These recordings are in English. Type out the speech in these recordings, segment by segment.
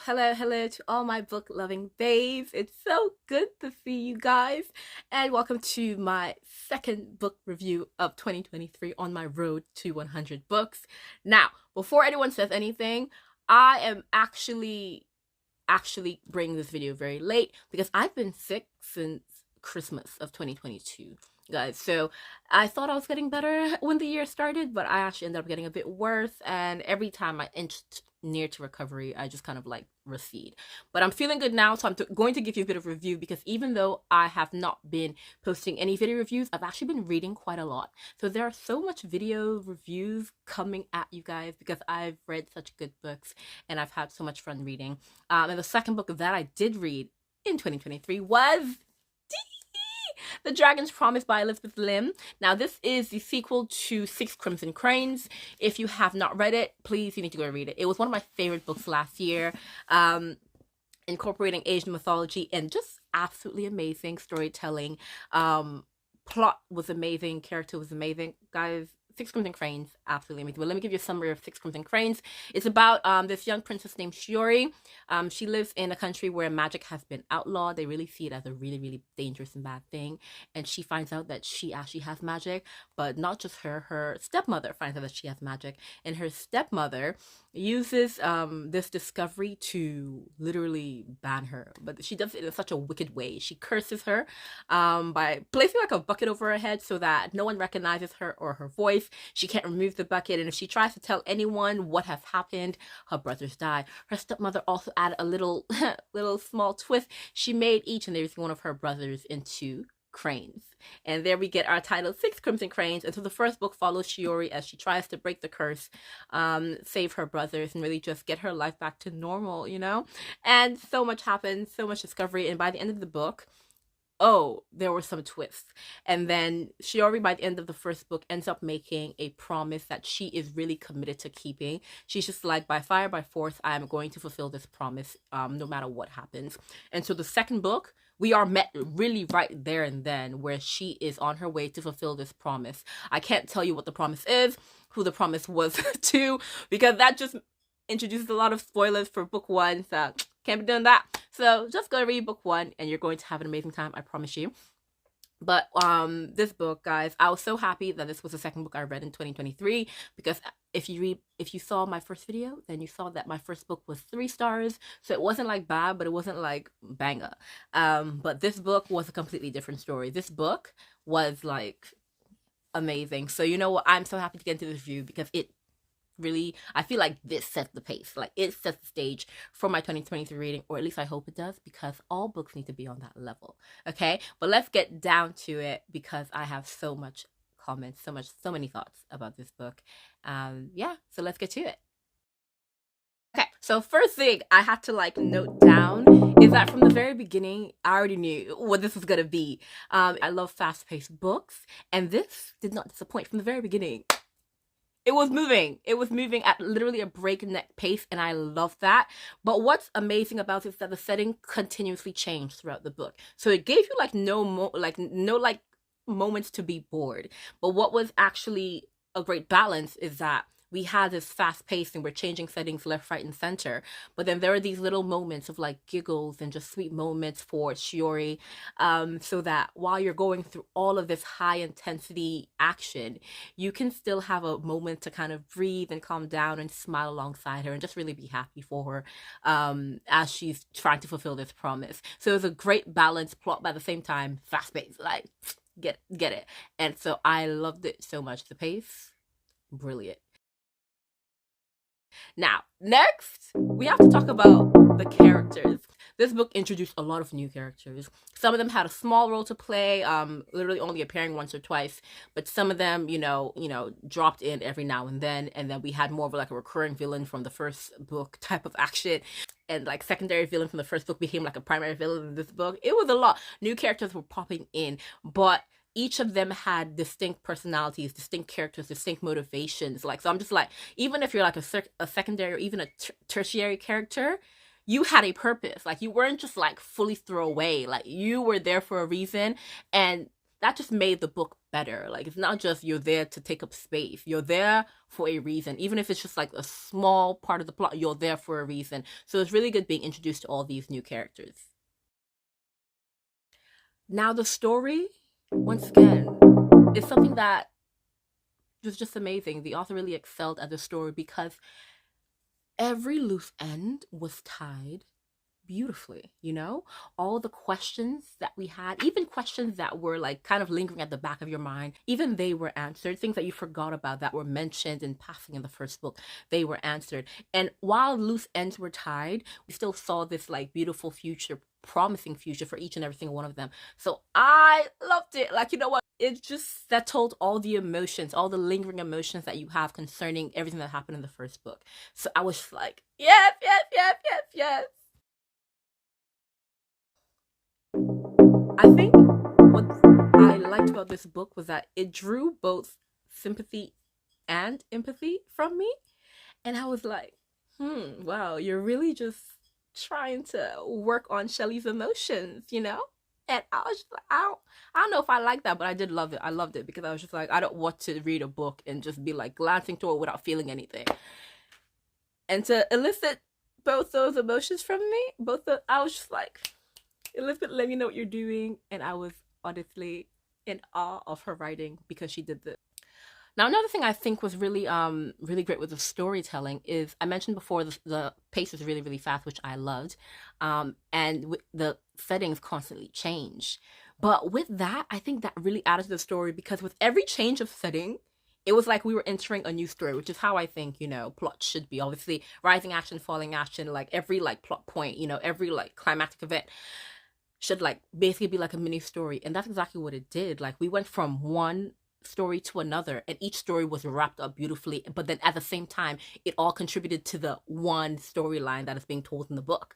Hello to all my book loving babes. It's so good to see you guys, and welcome to my second book review of 2023 on my road to 100 books. Now, before anyone says anything, I am actually bringing this video very late because I've been sick since Christmas of 2022. Guys, so I thought I was getting better when the year started, but I actually ended up getting a bit worse, and every time I inched near to recovery, I just kind of like recede. But I'm feeling good now, so I'm going to give you a bit of review because even though I have not been posting any video reviews, I've actually been reading quite a lot. So there are so much video reviews coming at you guys because I've read such good books and I've had so much fun reading. And the second book that I did read in 2023 was The Dragon's Promise by Elizabeth Lim. Now, this is the sequel to Six Crimson Cranes. If you have not read it, please, you need to go read it. It was one of my favorite books last year, incorporating Asian mythology and just absolutely amazing storytelling. Plot was amazing, character was amazing. Guys, Six Crimson Cranes, absolutely amazing. But let me give you a summary of Six Crimson Cranes. It's about this young princess named Shiori. She lives in a country where magic has been outlawed. They really see it as a really, really dangerous and bad thing. And she finds out that she actually has magic, but not just her. Her stepmother finds out that she has magic. And her stepmother uses this discovery to literally ban her. But she does it in such a wicked way. She curses her by placing like a bucket over her head so that no one recognizes her or her voice. She can't remove the bucket, and if she tries to tell anyone what has happened, her brothers die. Her stepmother also added a little small twist. She made each and every one of her brothers into cranes. And there we get our title, Six Crimson Cranes. And so the first book follows Shiori as she tries to break the curse, save her brothers, and really just get her life back to normal, you know? And so much happens, so much discovery, and by the end of the book, oh, there were some twists. And then Shiori, by the end of the first book, ends up making a promise that she is really committed to keeping. She's just like, by fire, by force, I am going to fulfill this promise, no matter what happens. And so the second book, we are met really right there and then where she is on her way to fulfill this promise. I can't tell you what the promise is, who the promise was to, because that just introduces a lot of spoilers for book one, so can't be doing that. So just go read book one and you're going to have an amazing time, I promise you. But this book, guys, I was so happy that this was the second book I read in 2023 because if you saw my first video, then you saw that my first book was 3 stars. So it wasn't like bad, but it wasn't like banger. But this book was a completely different story. This book was like amazing. So you know what? I'm so happy to get into this review because it really, I feel like this sets the pace. Like, it sets the stage for my 2023 reading, or at least I hope it does, because all books need to be on that level. Okay, but let's get down to it because I have so much comments, so many thoughts about this book. Yeah, so let's get to it. Okay, so first thing I had to like note down is that from the very beginning, I already knew what this was gonna be. I love fast-paced books, and this did not disappoint from the very beginning. It was moving at literally a breakneck pace, and I love that. But what's amazing about it is that the setting continuously changed throughout the book. So it gave you like no moments to be bored. But what was actually a great balance is that we had this fast pace and we're changing settings left, right, and center. But then there are these little moments of like giggles and just sweet moments for Shiori, so that while you're going through all of this high intensity action, you can still have a moment to kind of breathe and calm down and smile alongside her and just really be happy for her as she's trying to fulfill this promise. So it's a great balance plot, but at the same time, fast paced, like get it. And so I loved it so much. The pace, brilliant. Now, next, we have to talk about the characters. This book introduced a lot of new characters. Some of them had a small role to play, literally only appearing once or twice. But some of them, you know, dropped in every now and then we had more of like a recurring villain from the first book type of action. And like secondary villain from the first book became like a primary villain in this book. It was a lot. New characters were popping in, but each of them had distinct personalities, distinct characters, distinct motivations. Like, so I'm just like, even if you're like a secondary or even a tertiary character, you had a purpose. Like, you weren't just like fully throwaway. Like, you were there for a reason. And that just made the book better. Like, it's not just you're there to take up space. You're there for a reason. Even if it's just like a small part of the plot, you're there for a reason. So it's really good being introduced to all these new characters. Now the story, once again, is something that was just amazing. The author really excelled at the story because every loose end was tied beautifully, you know? All the questions that we had, even questions that were like kind of lingering at the back of your mind, even they were answered. Things that you forgot about that were mentioned in passing in the first book, they were answered. And while loose ends were tied, we still saw this like beautiful future, promising future for each and every single one of them. So I loved it. Like, you know what? It just settled all the emotions, all the lingering emotions that you have concerning everything that happened in the first book. So I was just like, yes, yes, yes, yes, yes. I think what I liked about this book was that it drew both sympathy and empathy from me. And I was like, wow, you're really just trying to work on Shelley's emotions, you know? And I was just like, I don't know if I like that, but I did love it. I loved it because I was just like, I don't want to read a book and just be like glancing through it without feeling anything. And to elicit both those emotions from me, I was just like, Elizabeth, let me know what you're doing. And I was honestly in awe of her writing because she did this. Now, another thing I think was really great with the storytelling is I mentioned before the pace was really fast, which I loved, and the settings constantly change. But with that, I think that really added to the story because with every change of setting, it was like we were entering a new story, which is how I think, you know, plot should be. Obviously, rising action, falling action, like every like plot point, you know, every like climactic event should like basically be like a mini story. And that's exactly what it did. Like we went from one story to another and each story was wrapped up beautifully, but then at the same time it all contributed to the one storyline that is being told in the book.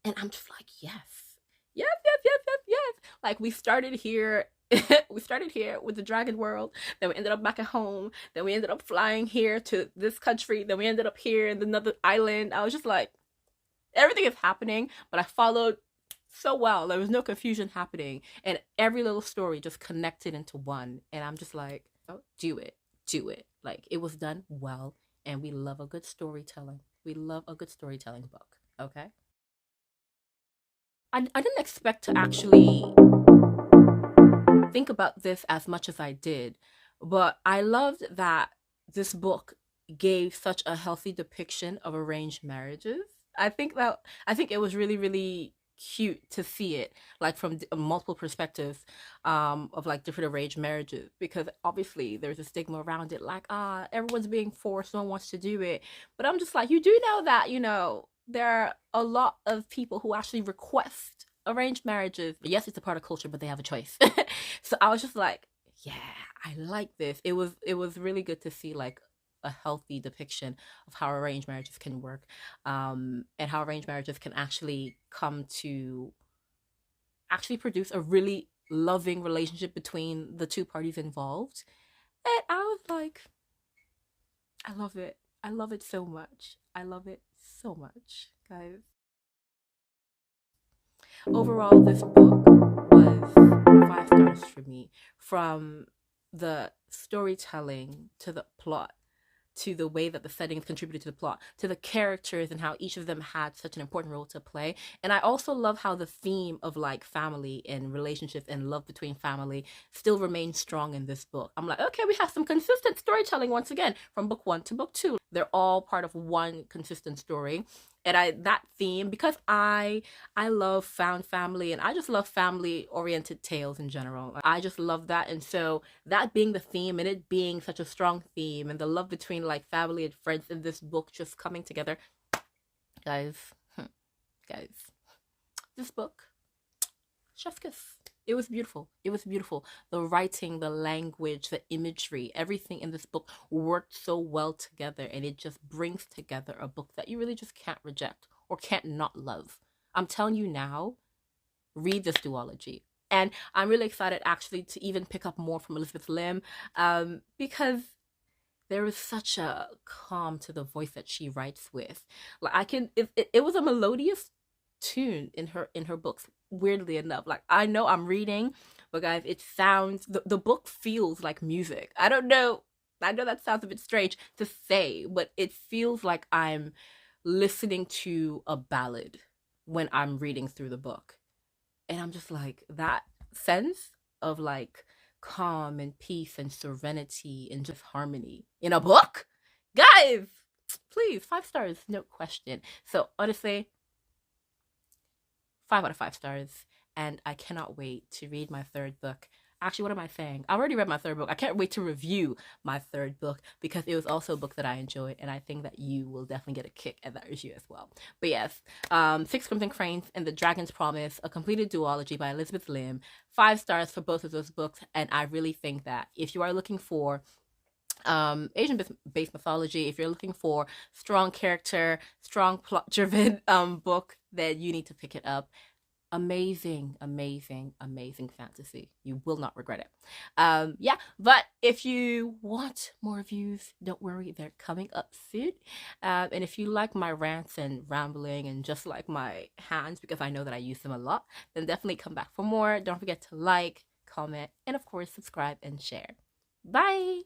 And I'm just like, yes, yes, yes, yes, yes, yes. Like we started here. We started here with the dragon world, then we ended up back at home, then we ended up flying here to this country, then we ended up here in another island. I was just like, everything is happening, but I followed so well. There was no confusion happening, and every little story just connected into one. And I'm just like, oh, do it, do it. Like it was done well, and we love a good storytelling. We love a good storytelling book. Okay. I didn't expect to actually think about this as much as I did, but I loved that this book gave such a healthy depiction of arranged marriages. I think it was really cute to see it like from multiple perspectives of like different arranged marriages because obviously there's a stigma around it like everyone's being forced, no one wants to do it. But I'm just like, you do know that, you know, there are a lot of people who actually request arranged marriages. Yes, it's a part of culture, but they have a choice. So I was just like, yeah, I like this. It was really good to see like a healthy depiction of how arranged marriages can work, and how arranged marriages can actually come to actually produce a really loving relationship between the two parties involved. And I was like, I love it. I love it so much. I love it so much, guys. Overall, this book was 5 stars for me. From the storytelling to the plot to the way that the settings contributed to the plot, to the characters and how each of them had such an important role to play. And I also love how the theme of like family and relationships and love between family still remains strong in this book. I'm like, okay, we have some consistent storytelling once again from book 1 to book 2. They're all part of one consistent story. And that theme, because I love found family and I just love family oriented tales in general. I just love that. And so that being the theme and it being such a strong theme and the love between like family and friends in this book just coming together, guys, guys, this book, chef's kiss. It was beautiful. It was beautiful. The writing, the language, the imagery, everything in this book worked so well together, and it just brings together a book that you really just can't reject or can't not love. I'm telling you now, read this duology. And I'm really excited actually to even pick up more from Elizabeth Lim, because there is such a calm to the voice that she writes with. Like it was a melodious tune in her books, weirdly enough. Like I know I'm reading, But guys, it sounds, the book feels like music. I don't know. I know that sounds a bit strange to say, but it feels like I'm listening to a ballad when I'm reading through the book. And I'm just like, that sense of like calm and peace and serenity and just harmony in a book. Guys, please, 5 stars, no question. So honestly, 5 out of 5 stars. And I cannot wait to read my third book. Actually, what am I saying? I already read my third book. I can't wait to review my third book because it was also a book that I enjoyed, and I think that you will definitely get a kick at that review as well. But yes, Six Crimson Cranes and The Dragon's Promise, a completed duology by Elizabeth Lim. 5 stars for both of those books, and I really think that if you are looking for Asian based mythology, if you're looking for strong character, strong plot driven book, then you need to pick it up. Amazing, amazing, amazing fantasy. You will not regret it. Yeah, but if you want more reviews, don't worry, they're coming up soon. And if you like my rants and rambling and just like my hands, because I know that I use them a lot, then definitely come back for more. Don't forget to like, comment, and of course, subscribe and share. Bye.